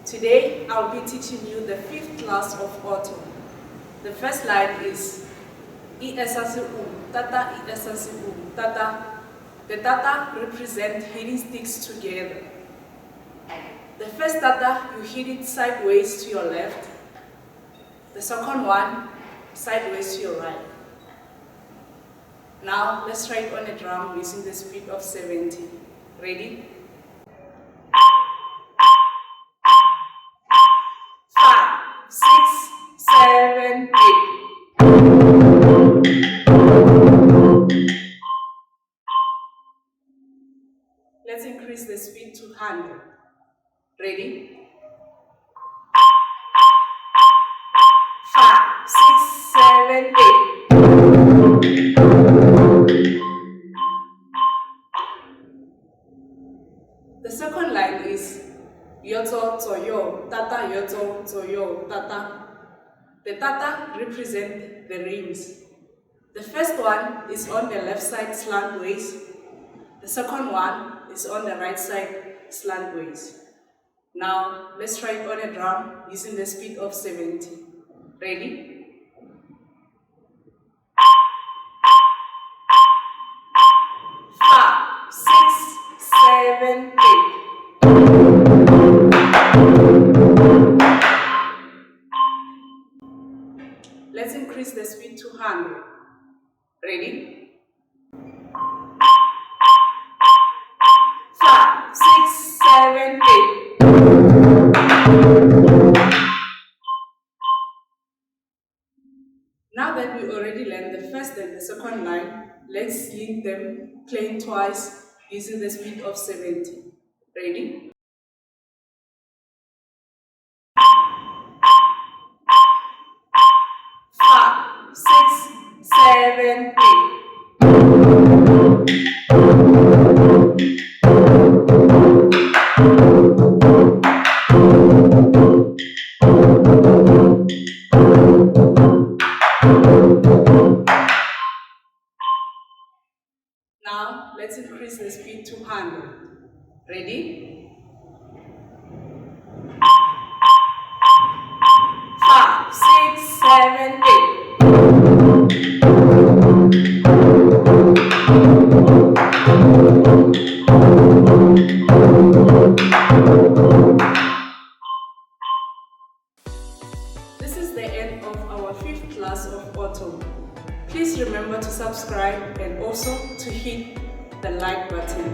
Today I'll be teaching you the 5th class of autumn. The first line is tata tata. The tata represent hitting sticks together. The first tata, you hit it sideways to your left. The second one, sideways to your right. Now let's try it on a drum using the speed of 70. Ready? 5, 6, 7, 8. Let's increase the speed to 100. Ready? 5, 6, 7, 8. The second line is yoto toyo, tata yoto toyo, tata. The tata represent the rims. The first one is on the left side slantways. The second one is on the right side slantways. Now let's try it on a drum using the speed of 70. Ready? 5, 6, 7, 8. Let's increase the speed to 100. Ready? 5, 6, 7, 8. Now that we already learned the first and the second line, let's link them playing twice using the speed of 70. Ready? 5, 6, 7, 8. Now let's increase the speed to 100. Ready? 5, 6, 7, 8. This is the end of our 5th class of autumn. Please remember to subscribe and also to hit the like button.